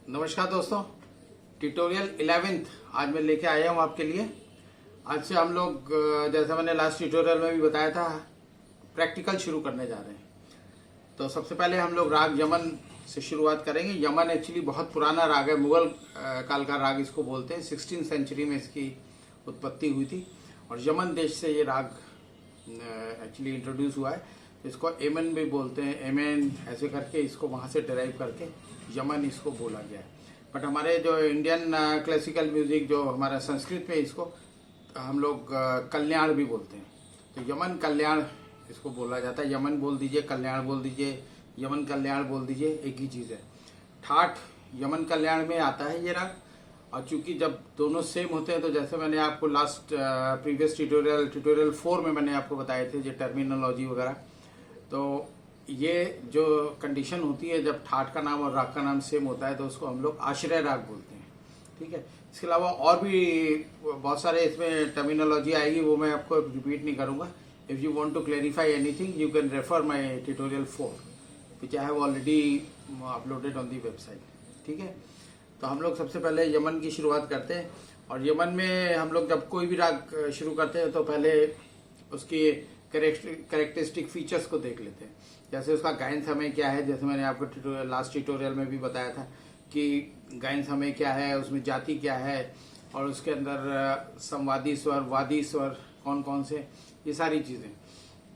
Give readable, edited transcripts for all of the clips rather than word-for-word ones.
नमस्कार दोस्तों, tutorial 11th आज मैं लेके आया हूँ आपके लिए। आज से हम लोग जैसा मैंने लास्ट ट्यूटोरियल में भी बताया था, प्रैक्टिकल शुरू करने जा रहे हैं। तो सबसे पहले हम लोग राग यमन से शुरुआत करेंगे। यमन एक्चुअली बहुत पुराना राग है, मुगल काल का राग इसको बोलते हैं। 16th सेंचुरी में इसकी उत्पत्ति हुई थी और यमन देश से ये राग एक्चुअली इंट्रोड्यूस हुआ है। इसको एमन भी बोलते हैं, एमन ऐसे करके इसको वहाँ से डिराइव करके यमन इसको बोला गया है। बट हमारे जो इंडियन क्लासिकल म्यूजिक जो हमारा संस्कृत में इसको हम लोग कल्याण भी बोलते हैं। तो यमन कल्याण इसको बोला जाता है। यमन बोल दीजिए, कल्याण बोल दीजिए, यमन कल्याण बोल दीजिए, एक ही चीज़ है। ठाठ यमन कल्याण में आता है ये राग। और चूंकि जब दोनों सेम होते हैं तो जैसे मैंने आपको लास्ट प्रीवियस ट्यूटोरियल 4 में मैंने आपको बताए थे ये टर्मिनोलॉजी वगैरह। तो ये जो कंडीशन होती है जब ठाठ का नाम और राग का नाम सेम होता है तो उसको हम लोग आश्रय राग बोलते हैं। ठीक है, इसके अलावा और भी बहुत सारे इसमें टर्मिनोलॉजी आएगी, वो मैं आपको रिपीट नहीं करूंगा। If you want to clarify anything you can refer my tutorial 4 which I have already uploaded on the website. ठीक है, तो हम लोग सबसे पहले यमन की शुरुआत करते हैं। और यमन में हम लोग जब कोई भी राग शुरू करते हैं तो पहले उसकी कैरेक्टरिस्टिक फीचर्स को देख लेते हैं। जैसे उसका गायन समय क्या है, जैसे मैंने आपको लास्ट ट्यूटोरियल में भी बताया था कि गायन समय क्या है, उसमें जाति क्या है, और उसके अंदर संवादी स्वर, वादी स्वर कौन कौन से, ये सारी चीज़ें।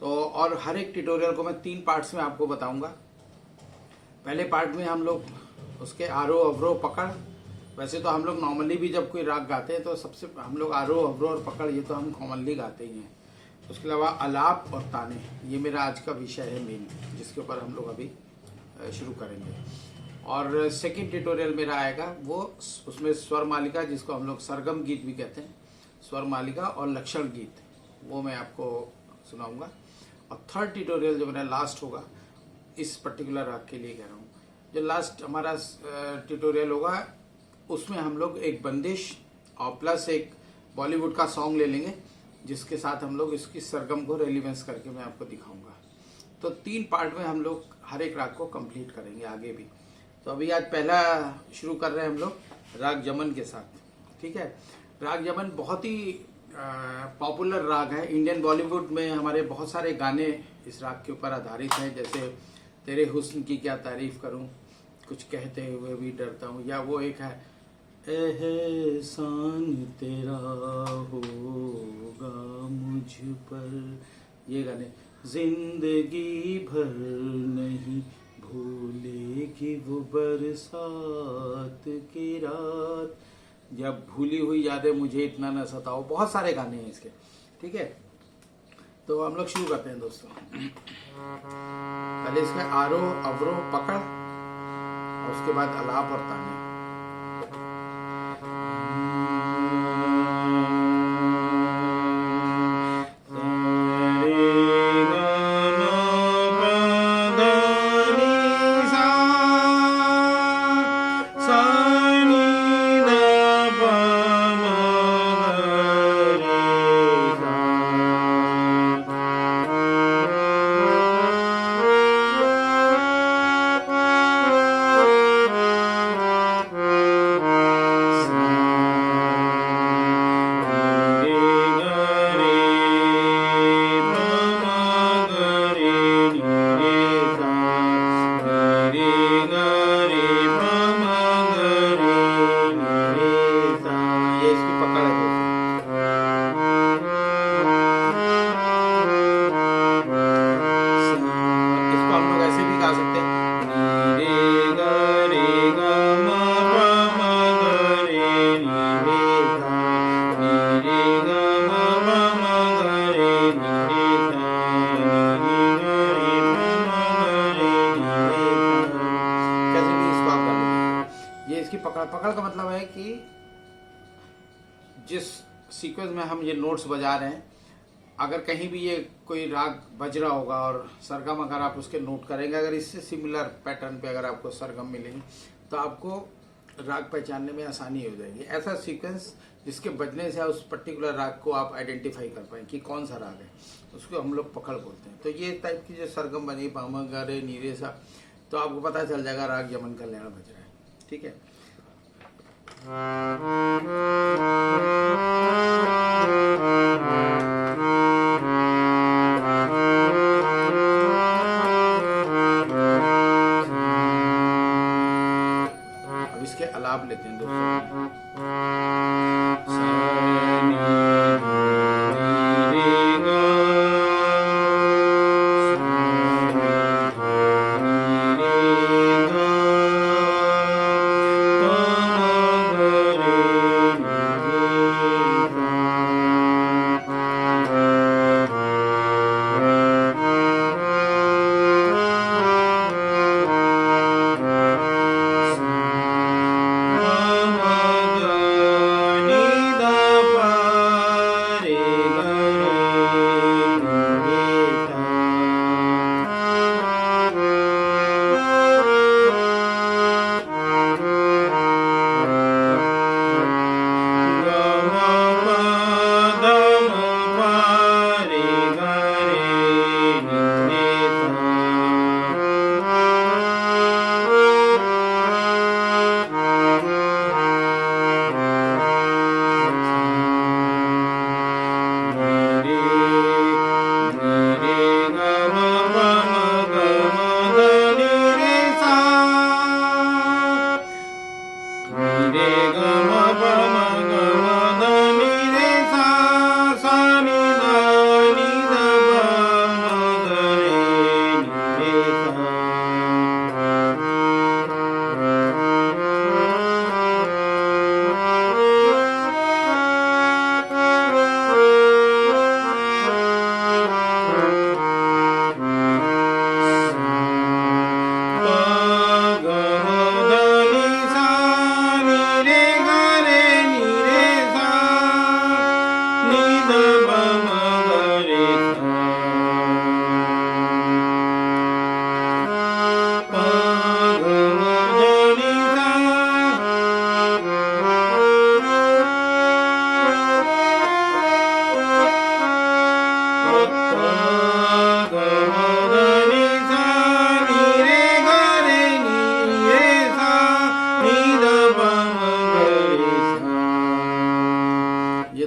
तो और हर एक ट्यूटोरियल को मैं 3 पार्ट्स में आपको बताऊंगा। पहले पार्ट में हम लोग उसके आरोह अवरोह पकड़, वैसे तो हम लोग नॉर्मली भी जब कोई राग गाते हैं तो सबसे हम लोग आरोह अवरोह और पकड़ ये तो हम कॉमनली गाते ही हैं। उसके अलावा आलाप और ताने, ये मेरा आज का विषय है मेन, जिसके ऊपर हम लोग अभी शुरू करेंगे। और सेकंड ट्यूटोरियल मेरा आएगा वो उसमें स्वर मालिका, जिसको हम लोग सरगम गीत भी कहते हैं, स्वर मालिका और लक्षण गीत, वो मैं आपको सुनाऊंगा। और थर्ड ट्यूटोरियल जो मेरा लास्ट होगा इस पर्टिकुलर राग के लिए कह रहा हूँ, जो लास्ट हमारा ट्यूटोरियल होगा उसमें हम लोग एक बंदिश और प्लस एक बॉलीवुड का सॉन्ग ले लेंगे, जिसके साथ हम लोग इसकी सरगम को रेलिवेंस करके मैं आपको दिखाऊंगा। तो 3 पार्ट में हम लोग हर एक राग को कंप्लीट करेंगे आगे भी। तो अभी आज पहला शुरू कर रहे हैं हम लोग राग यमन के साथ। ठीक है, राग यमन बहुत ही पॉपुलर राग है। इंडियन बॉलीवुड में हमारे बहुत सारे गाने इस राग के ऊपर आधारित हैं, जैसे तेरे हुस्न की क्या तारीफ करूं, कुछ कहते हुए भी डरता हूं, या वो एक है एहसान तेरा होगा मुझ पर, ये गाने जिंदगी भर नहीं भूलेगी वो बरसात की रात, जब भूली हुई यादें मुझे इतना न सताओ, बहुत सारे गाने हैं इसके। ठीक है, तो हम लोग शुरू करते हैं दोस्तों। पहले इसमें आरोह अवरोह पकड़ और उसके बाद आलाप और ताने। पकड़ का मतलब है कि जिस सीक्वेंस में हम ये नोट्स बजा रहे हैं, अगर कहीं भी ये कोई राग बज रहा होगा और सरगम अगर आप उसके नोट करेंगे, अगर इससे सिमिलर पैटर्न पे अगर आपको सरगम मिलेंगे तो आपको राग पहचानने में आसानी हो जाएगी। ऐसा सीक्वेंस जिसके बजने से उस पर्टिकुलर राग को आप आइडेंटिफाई कर पाए कि कौन सा राग है, उसको हम लोग पकड़ बोलते हैं। तो ये टाइप की जो सरगम बनी पामा गा रे नी रे सा, तो आपको पता चल जाएगा राग यमन कल्याण बज रहा है। ठीक है। अब इसके अलाप लेते हैं दोस्तों।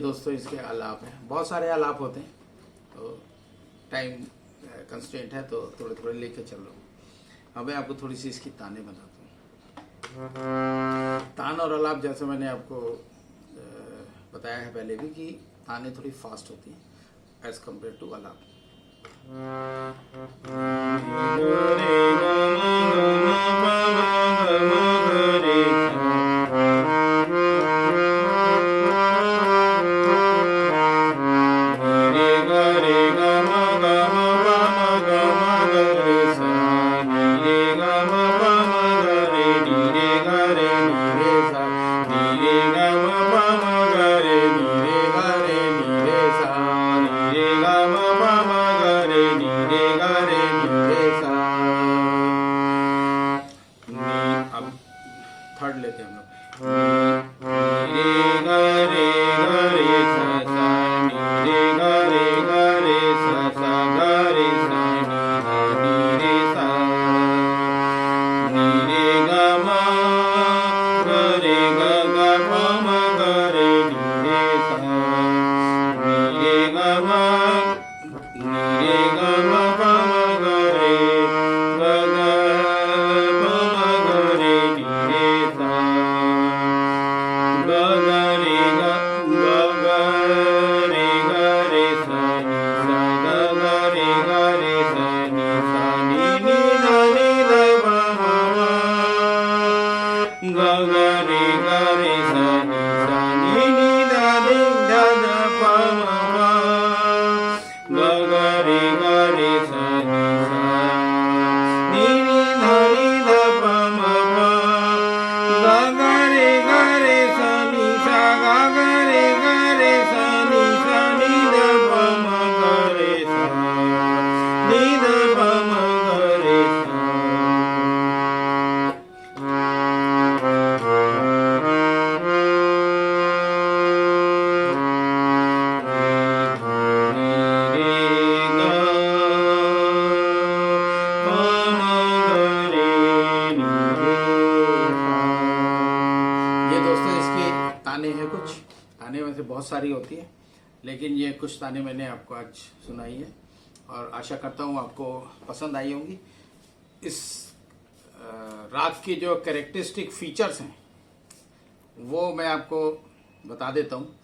दोस्तों इसके आलाप हैं, बहुत सारे आलाप होते हैं, तो टाइम कंस्ट्रेंट है तो थोड़े थोड़े लेके चल रहा हूँ। अब मैं आपको थोड़ी सी इसकी ताने बताता हूँ। तान और आलाप जैसे मैंने आपको बताया है पहले भी कि ताने थोड़ी फास्ट होती हैं एज कम्पेयर टू आलाप। थर्ड लेते हैं हम लोग। रे ग रे सा सा नी रे ग रे सा सा ग रे सा नी रे सा नी रे ग म ग रे ग ग प म ग रे नी रे सा नी रे ग म नी रे ग म प म ग रे ग ग प म ग रे नी रे सा ग ग रे ग ग ग रे ग रे सा नी सा ग ग रे ग रे सा नी सा नी नी ध नी ध प म ग ग रे ग रे सा नी सा नी नी ध नी ध ध प म ग ग रे ग रे सा नी सा नी नी ध नी ध प म ग ग रे ग रे सा नी सा ग ग रे ग रे सा नी सा नी ध प म ग रे सा नी ध प म ग रे सा। ये दोस्तों इसके ताने हैं, कुछ ताने में से बहुत सारी होती है, लेकिन ये कुछ ताने मैंने आपको आज सुनाई है और आशा करता हूँ आपको पसंद आई होंगी। इस राग की जो कैरेक्टरिस्टिक फीचर्स हैं वो मैं आपको बता देता हूँ।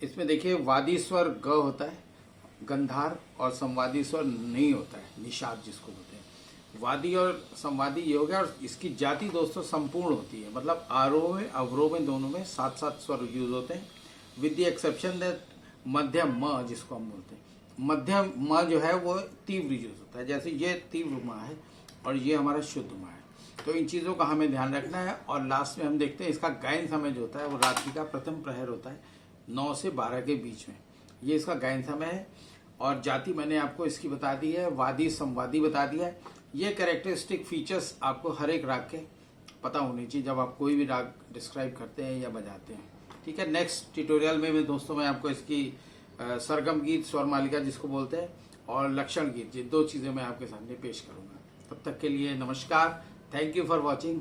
इसमें देखिए वादी स्वर ग होता है, गंधार और संवादी स्वर नहीं होता है, निषाद जिसको बोलते हैं। वादी और संवादी ये हो गया, और इसकी जाति दोस्तों संपूर्ण होती है, मतलब आरोह में अवरोह में दोनों में 7-7 स्वर यूज होते हैं, विद द एक्सेप्शन दैट मध्यम म जिसको हम बोलते हैं, मध्यम म जो है वो तीव्र यूज होता है। जैसे ये तीव्र म है और ये हमारा शुद्ध म है, तो इन चीज़ों का हमें ध्यान रखना है। और लास्ट में हम देखते हैं इसका गायन समय जो होता है वो रात्रि का प्रथम प्रहर होता है 9 से 12 के बीच में, ये इसका गायन समय है। और जाति मैंने आपको इसकी बता दी है, वादी संवादी बता दिया है। ये कैरेक्टरिस्टिक फीचर्स आपको हर एक राग के पता होनी चाहिए जब आप कोई भी राग डिस्क्राइब करते हैं या बजाते हैं। ठीक है, नेक्स्ट ट्यूटोरियल में दोस्तों मैं आपको इसकी सरगम गीत, स्वर मालिका जिसको बोलते हैं, और लक्षण गीत, ये 2 चीज़ें मैं आपके सामने पेश करूंगा। तब तक के लिए नमस्कार, थैंक यू फॉर वॉचिंग।